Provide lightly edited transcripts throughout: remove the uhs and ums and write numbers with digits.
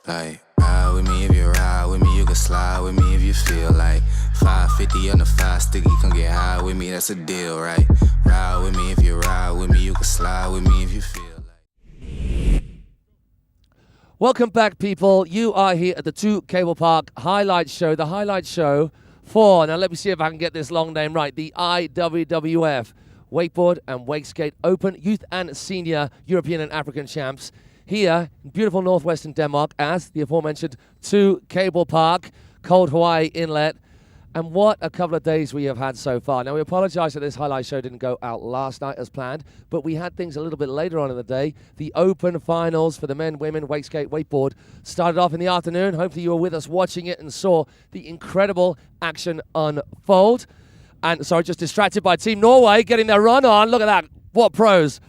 Like, ride with me if you ride with me, you can slide with me if you feel like 550 on the 5 sticky, come get high with me, that's a deal, right? Ride with me if you ride with me, you can slide with me if you feel like. Welcome back, people. You are here at the 2 Cable Park Highlight Show, the highlight show for, now let me see if I can get this long name right, the IWWF Wakeboard and Wake Skate Open Youth and Senior European and African Champs here in beautiful northwestern Denmark as the aforementioned 2 Cable Park, Cold Hawaii Inlet. And what a couple of days we have had so far. Now, we apologize that this highlight show didn't go out last night as planned, but we had things a little bit later on in the day. The Open finals for the men, women, wake skate, wakeboard started off in the afternoon. Hopefully you were with us watching it and saw the incredible action unfold. And, sorry, just distracted by Team Norway getting their run on. Look at that. What pros.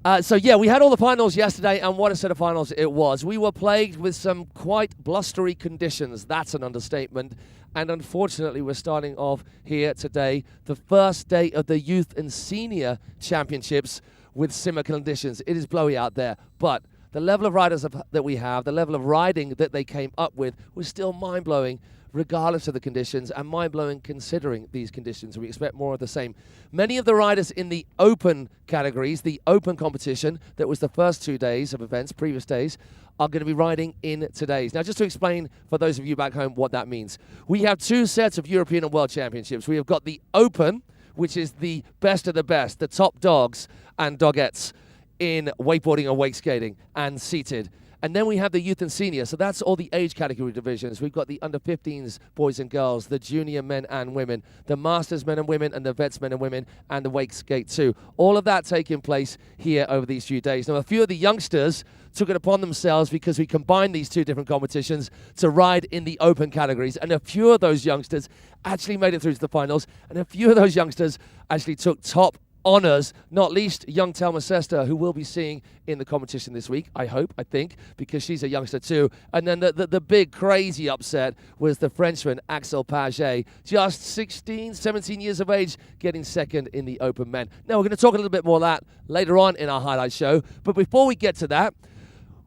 We had all the finals yesterday, and what a set of finals it was. We were plagued with some quite blustery conditions. That's an understatement. And unfortunately, we're starting off here today, the first day of the Youth and Senior Championships with similar conditions. It is blowy out there, but the level of riders that we have, the level of riding that they came up with was still mind-blowing regardless of the conditions, and mind-blowing considering these conditions. We expect more of the same. Many of the riders in the open categories, the open competition that was the first 2 days of events, previous days, are going to be riding in today's. Now, just to explain for those of you back home what that means. We have 2 sets of European and World Championships. We have got the open, which is the best of the best, the top dogs and dogettes in wakeboarding and wake skating and seated. And then we have the youth and senior. So that's all the age category divisions. We've got the under 15s boys and girls, the junior men and women, the masters men and women, and the vets men and women, and the wake skate too. All of that taking place here over these few days. Now, a few of the youngsters took it upon themselves because we combined these 2 different competitions to ride in the open categories. And a few of those youngsters actually made it through to the finals. And a few of those youngsters actually took top honors, not least young Thelma Sester, who we'll be seeing in the competition this week, I think, because she's a youngster too. And then the big crazy upset was the Frenchman, Axel Paget, just 16, 17 years of age, getting second in the open men. Now, we're going to talk a little bit more of that later on in our highlight show. But before we get to that,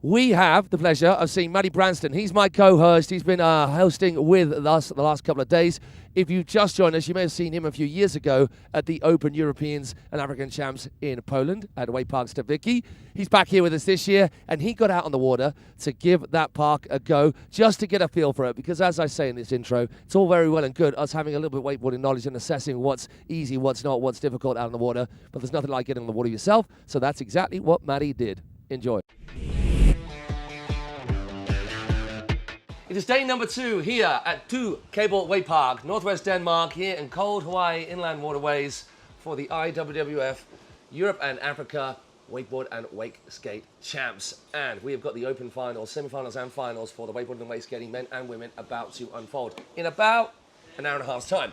we have the pleasure of seeing Matty Branston. He's my co-host. He's been hosting with us the last couple of days. If you've just joined us, you may have seen him a few years ago at the Open Europeans and African Champs in Poland at Wake Park Stavicki. He's back here with us this year, and he got out on the water to give that park a go just to get a feel for it. Because as I say in this intro, it's all very well and good us having a little bit of wakeboarding knowledge and assessing what's easy, what's not, what's difficult out on the water. But there's nothing like getting on the water yourself. So that's exactly what Matty did. Enjoy. It is day number 2 here at 2 Cable Wake Park, Northwest Denmark, here in cold Hawaii inland waterways for the IWWF Europe and Africa Wakeboard and Wake Skate Champs. And we have got the open finals, semi-finals and finals for the wakeboarding and wake skating men and women about to unfold in about an hour and a half's time.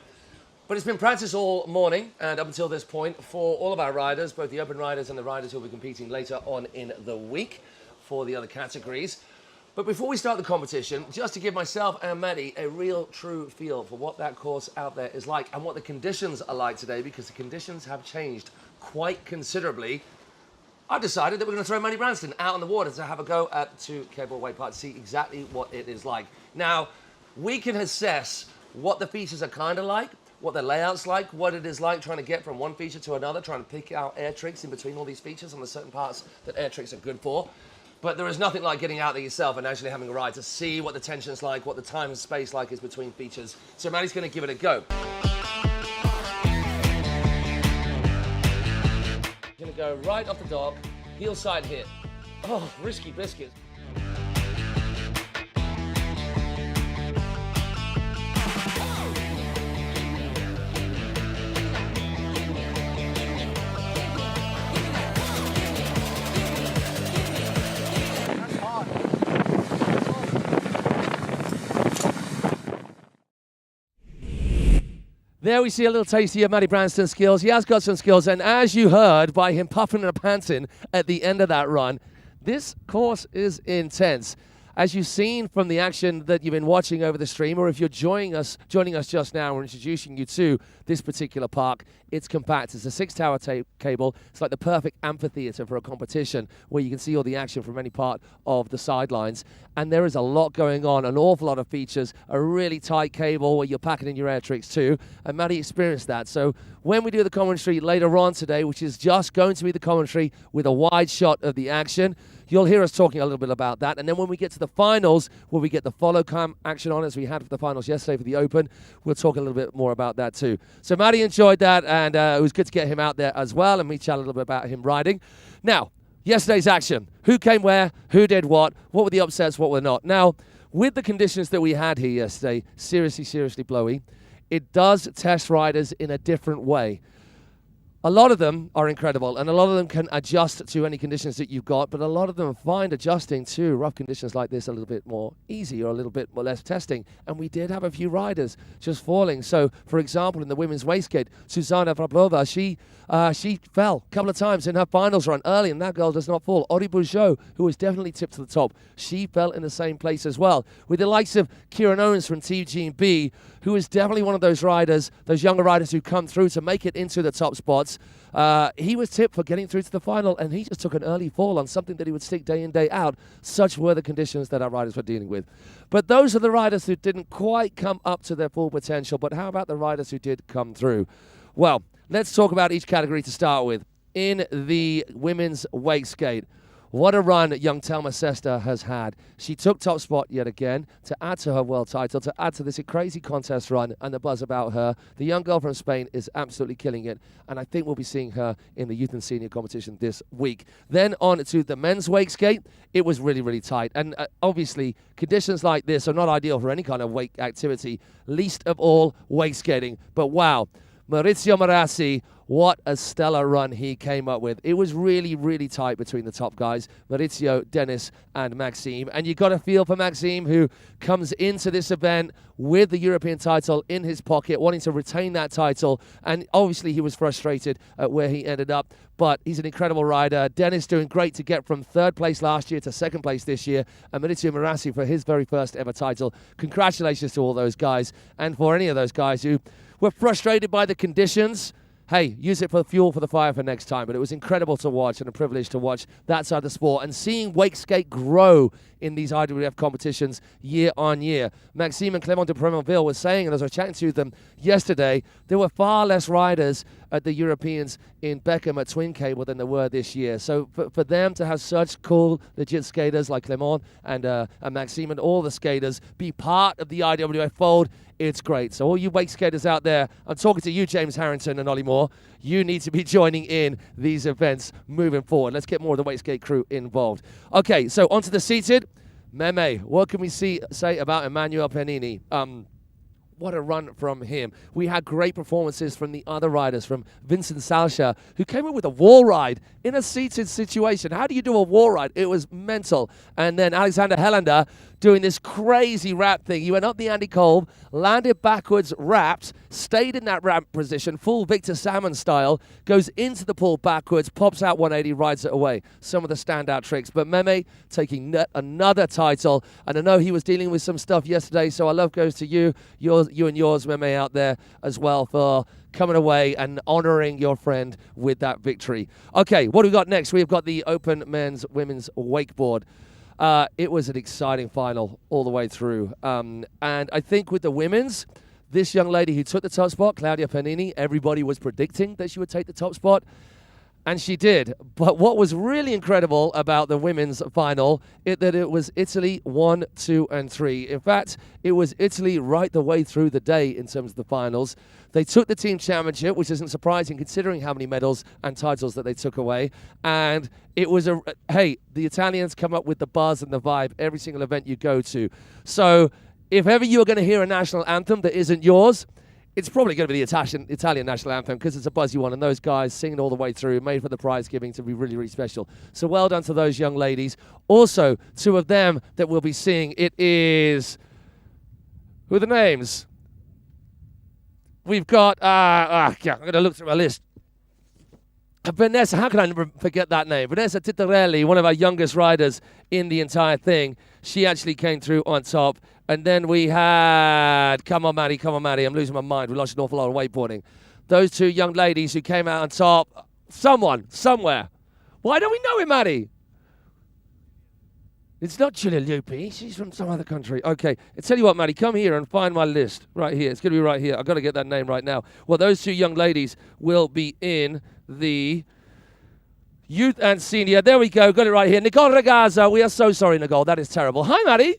But it's been practice all morning and up until this point for all of our riders, both the open riders and the riders who will be competing later on in the week for the other categories. But before we start the competition, just to give myself and Maddie a real true feel for what that course out there is like and what the conditions are like today, because the conditions have changed quite considerably, I've decided that we're going to throw Matty Branston out on the water to have a go at 2 Cable Wake Park to see exactly what it is like. Now, we can assess what the features are kind of like, what the layout's like, what it is like trying to get from one feature to another, trying to pick out air tricks in between all these features on the certain parts that air tricks are good for. But there is nothing like getting out there yourself and actually having a ride to see what the tension's like, what the time and space like is between features. So Matty's going to give it a go. Going to go right off the dock, heel side hit. Oh, risky biscuit. There we see a little tasty of Matty Branston's skills. He has got some skills, and as you heard by him puffing and panting at the end of that run, this course is intense. As you've seen from the action that you've been watching over the stream, or if you're joining us just now, we're introducing you to this particular park. It's compact. It's a 6-tower cable. It's like the perfect amphitheater for a competition where you can see all the action from any part of the sidelines. And there is a lot going on, an awful lot of features, a really tight cable where you're packing in your air tricks too. And Maddie experienced that. So when we do the commentary later on today, which is just going to be the commentary with a wide shot of the action, you'll hear us talking a little bit about that. And then when we get to the finals, where we get the follow cam action on, as we had for the finals yesterday for the Open, we'll talk a little bit more about that too. So Maddie enjoyed that, and it was good to get him out there as well, and we chat a little bit about him riding. Now, yesterday's action. Who came where? Who did what? What were the upsets? What were not? Now, with the conditions that we had here yesterday, seriously blowy, it does test riders in a different way. A lot of them are incredible, and a lot of them can adjust to any conditions that you've got, but a lot of them find adjusting to rough conditions like this a little bit more easy or a little bit more less testing. And we did have a few riders just falling. So, for example, in the women's wastegate, Zuzana Vrablova, she fell a couple of times in her finals run early, and that girl does not fall. Ori Bourgeot, who was definitely tipped to the top, she fell in the same place as well. With the likes of Kieran Owens from Team GB, who is definitely one of those riders, those younger riders who come through to make it into the top spots. He was tipped for getting through to the final, and he just took an early fall on something that he would stick day in, day out. Such were the conditions that our riders were dealing with. But those are the riders who didn't quite come up to their full potential. But how about the riders who did come through? Well, let's talk about each category to start with. In the women's wake skate, what a run young Thelma Sester has had. She took top spot yet again to add to her world title, to add to this crazy contest run and the buzz about her. The young girl from Spain is absolutely killing it, and I think we'll be seeing her in the youth and senior competition this week. Then on to the men's wake skate. It was really tight, and obviously conditions like this are not ideal for any kind of wake activity, least of all wake skating. But wow, Maurizio Marassi, what a stellar run he came up with. It was really tight between the top guys, Maurizio, Dennis, and Maxime. And you got a feel for Maxime, who comes into this event with the European title in his pocket, wanting to retain that title. And obviously he was frustrated at where he ended up, but he's an incredible rider. Dennis doing great to get from third place last year to second place this year. And Maurizio Marassi for his very first ever title. Congratulations to all those guys. And for any of those guys who were frustrated by the conditions, hey, use it for fuel for the fire for next time. But it was incredible to watch and a privilege to watch that side of the sport and seeing wake skate grow in these IWF competitions year on year. Maxime and Clément de Premonville were saying, and as I was chatting to them yesterday, there were far less riders at the Europeans in Beckham at Twin Cable than there were this year. So for them to have such cool, legit skaters like Clément and Maxime and all the skaters be part of the IWF fold, it's great. So all you wake skaters out there, I'm talking to you, James Harrington and Ollie Moore, you need to be joining in these events moving forward. Let's get more of the wake skate crew involved. Okay, so onto the seated. Meme, what can we say about Emmanuel Pennini? What a run from him. We had great performances from the other riders, from Vincent Salcha, who came in with a wall ride in a seated situation. How do you do a wall ride? It was mental. And then Alexander Helander doing this crazy wrap thing. He went up the Andy Kolb, landed backwards, wrapped, stayed in that wrap position, full Victor Salmon style, goes into the pull backwards, pops out 180, rides it away. Some of the standout tricks. But Meme taking another title. And I know he was dealing with some stuff yesterday, so our love goes to you and yours, Meme, out there as well, for coming away and honoring your friend with that victory. Okay, what do we got next? We've got the Open Men's Women's Wakeboard. It was an exciting final all the way through. And I think with the women's, this young lady who took the top spot, Claudia Pennini, everybody was predicting that she would take the top spot. And she did. But what was really incredible about the women's final is that it was Italy 1, 2, and 3. In fact, it was Italy right the way through the day in terms of the finals. They took the team championship, which isn't surprising considering how many medals and titles that they took away. And it was the Italians come up with the buzz and the vibe every single event you go to. So if ever you're going to hear a national anthem that isn't yours, it's probably going to be the Italian national anthem, because it's a buzzy one, and those guys singing all the way through, made for the prize giving to be really special. So well done to those young ladies. Also, two of them that we'll be seeing, it is... Who are the names? We've got... I'm going to look through my list. Vanessa, how can I never forget that name? Vanessa Titarelli, one of our youngest riders in the entire thing. She actually came through on top. And then we had, come on, Maddie, I'm losing my mind. We lost an awful lot of wakeboarding. Those two young ladies who came out on top. Someone, somewhere. Why don't we know it, Maddie? It's not Julia Lupi. She's from some other country. Okay, I tell you what, Maddie, come here and find my list right here. It's going to be right here. I've got to get that name right now. Well, those two young ladies will be in the youth and senior. There we go. Got it right here. Nicole Ragazza. We are so sorry, Nicole. That is terrible. Hi, Maddie.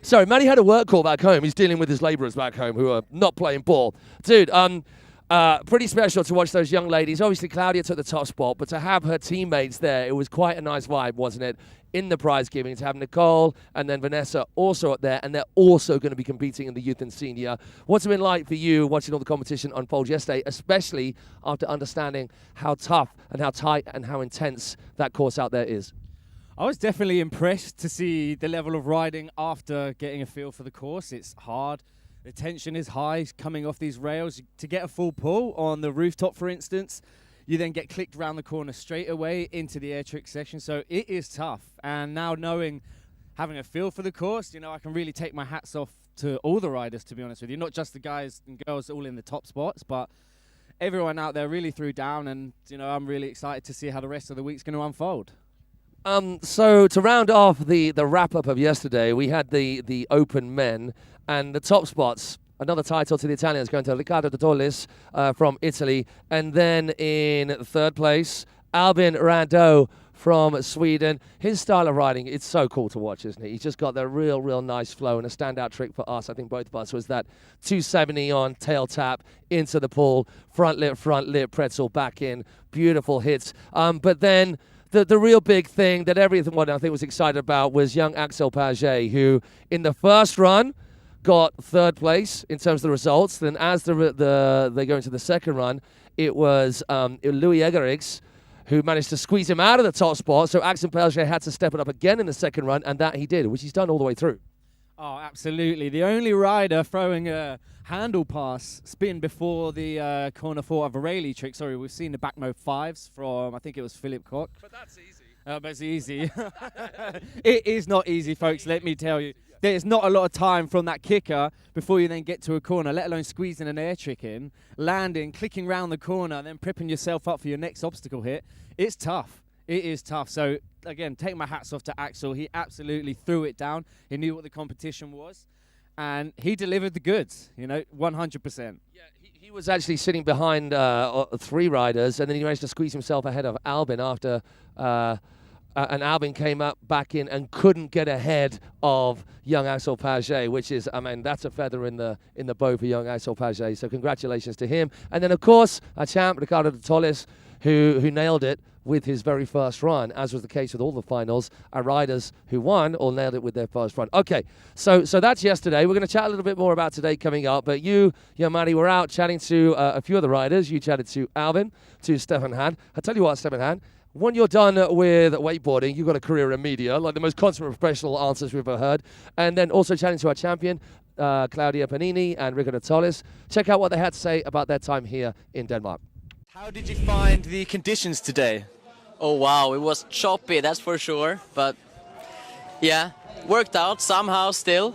Sorry, Maddie had a work call back home. He's dealing with his labourers back home who are not playing ball. Dude, pretty special to watch those young ladies. Obviously, Claudia took the top spot, but to have her teammates there, it was quite a nice vibe, wasn't it? In the prize giving, to have Nicole and then Vanessa also up there, and they're also going to be competing in the youth and senior. What's it been like for you watching all the competition unfold yesterday, especially after understanding how tough and how tight and how intense that course out there is? I was definitely impressed to see the level of riding after getting a feel for the course. It's hard. The tension is high coming off these rails. To get a full pull on the rooftop, for instance, you then get clicked around the corner straight away into the air trick section. So it is tough. And now having a feel for the course, I can really take my hats off to all the riders, to be honest with you. Not just the guys and girls all in the top spots, but everyone out there really threw down. And, I'm really excited to see how the rest of the week's going to unfold. So to round off the wrap-up of yesterday, we had the open men and the top spots. Another title to the Italians going to Riccardo Totolis from Italy. And then in third place, Albin Rando from Sweden. His style of riding, it's so cool to watch, isn't it? He's just got that real nice flow, and a standout trick for us, I think both of us, was that 270 on tail tap into the pool, front lip, pretzel back in. Beautiful hits. But then the real big thing that everyone I think was excited about was young Axel Paget, who in the first run got third place in terms of the results. Then as they go into the second run, it was Louis Eggerix who managed to squeeze him out of the top spot. So Axel Paget had to step it up again in the second run, and that he did, which he's done all the way through. Oh, absolutely. The only rider throwing a handle pass spin before the corner 4 of a Rayleigh trick. Sorry, we've seen the back mode 5s from, I think it was Philip Koch. But that's easy. But it's easy. It is not easy, folks, let me tell you. There's not a lot of time from that kicker before you then get to a corner, let alone squeezing an air trick in, landing, clicking round the corner, then prepping yourself up for your next obstacle hit. It's tough. It is tough. So, again, take my hats off to Axel. He absolutely threw it down. He knew what the competition was, and he delivered the goods, 100%. Yeah, he was actually sitting behind 3 riders, and then he managed to squeeze himself ahead of Albin after and Albin came up back in and couldn't get ahead of young Axel Paget, which is, that's a feather in the bow for young Axel Paget. So congratulations to him. And then, of course, our champ, Riccardo Totolis, who nailed it with his very first run, as was the case with all the finals. Our riders who won all nailed it with their first run. Okay, so that's yesterday. We're going to chat a little bit more about today coming up. But you, Maddie, were out chatting to a few of the riders. You chatted to Albin, to Stefan Hahn. I tell you what, Stefan Hahn, when you're done with wakeboarding, you've got a career in media, like the most consummate professional answers we've ever heard. And then also chatting to our champion, Claudia Panini and Riccardo Totolis. Check out what they had to say about their time here in Denmark. How did you find the conditions today? Oh wow, it was choppy, that's for sure. But yeah, worked out somehow still.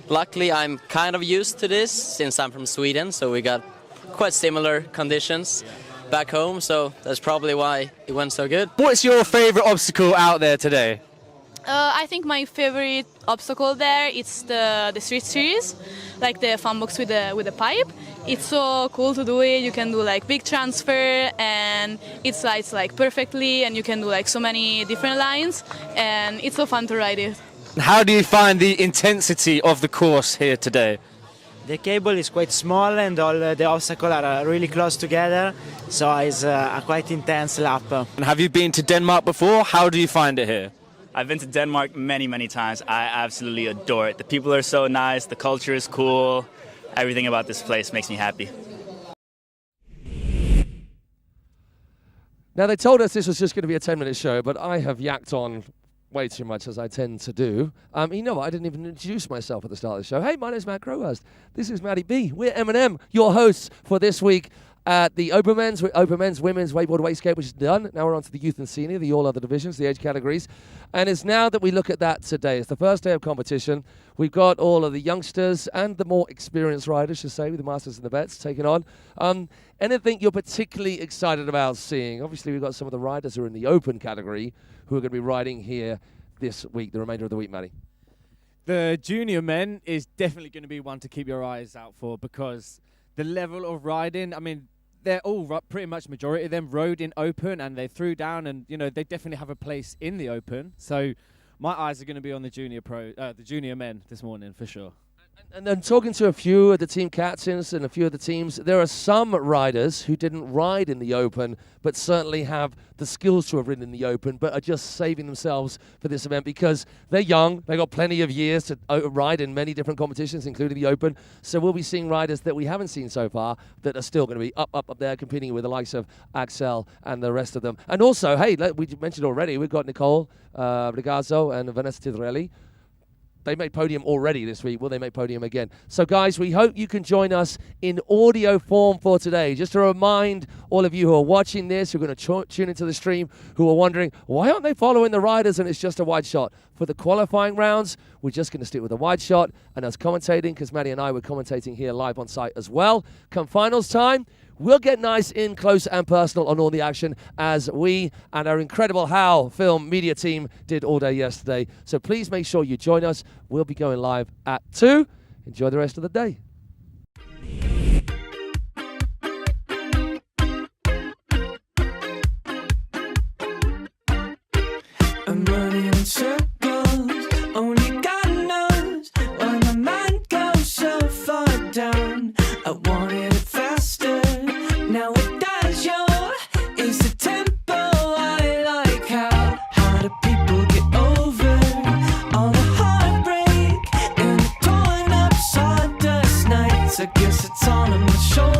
Luckily, I'm kind of used to this since I'm from Sweden, so we got quite similar conditions back home, so that's probably why it went so good. What's your favorite obstacle out there today? I think my favorite obstacle there is the street series, like the fun box with the pipe. It's so cool to do it. You can do like big transfer, and it slides like perfectly, and you can do like so many different lines, and it's so fun to ride it. How do you find the intensity of the course here today? The cable is quite small and all the obstacles are really close together, so it's a quite intense lap. And have you been to Denmark before? How do you find it here? I've been to Denmark many times. I absolutely adore it. The people are so nice, the culture is cool, everything about this place makes me happy. Now, they told us this was just going to be a 10-minute show, but I have yacked on way too much, as I tend to do. You know what? I didn't even introduce myself at the start of the show. Hey, my name's Matt Crowhurst. This is Maddie B. We're M&M, your hosts for this week. at the Open Men's, Women's Wakeboard Wastegate, which is done. Now we're on to the Youth and Senior, the all other divisions, the age categories. And it's now that we look at that today. It's the first day of competition. We've got all of the youngsters and the more experienced riders, should say, with the Masters and the Vets taking on. Anything you're particularly excited about seeing? Obviously, we've got some of the riders who are in the Open category who are going to be riding here this week, the remainder of the week, Matty. The junior men is definitely going to be one to keep your eyes out for, because the level of riding, I mean, they're all pretty much majority of them rode in Open and they threw down, and you know they definitely have a place in the Open. So my eyes are going to be on the junior men this morning for sure. And then talking to a few of the team captains and a few of the teams, there are some riders who didn't ride in the Open, but certainly have the skills to have ridden in the Open, but are just saving themselves for this event because they're young. They've got plenty of years to ride in many different competitions, including the Open. So we'll be seeing riders that we haven't seen so far that are still going to be up there competing with the likes of Axel and the rest of them. And also, hey, we mentioned already, we've got Nicole Brigazzo and Vanessa Tidrelli. They made podium already this week. Will they make podium again? So, guys, we hope you can join us in audio form for today. Just to remind all of you who are watching this, who are going to tune into the stream, who are wondering, why aren't they following the riders and it's just a wide shot? For the qualifying rounds, we're just going to stick with a wide shot. And us commentating, because Maddie and I were commentating here live on site as well. Come finals time, we'll get nice in close and personal on all the action, as we and our incredible How Film media team did all day yesterday. So please make sure you join us. We'll be going live at 2. Enjoy the rest of the day. I'm running in circles, only God knows why my mind goes so far down. I wanted it faster, now it does. Is the tempo I like? How do people get over all the heartbreak and the torn up sawdust nights? I guess it's all on my shoulders.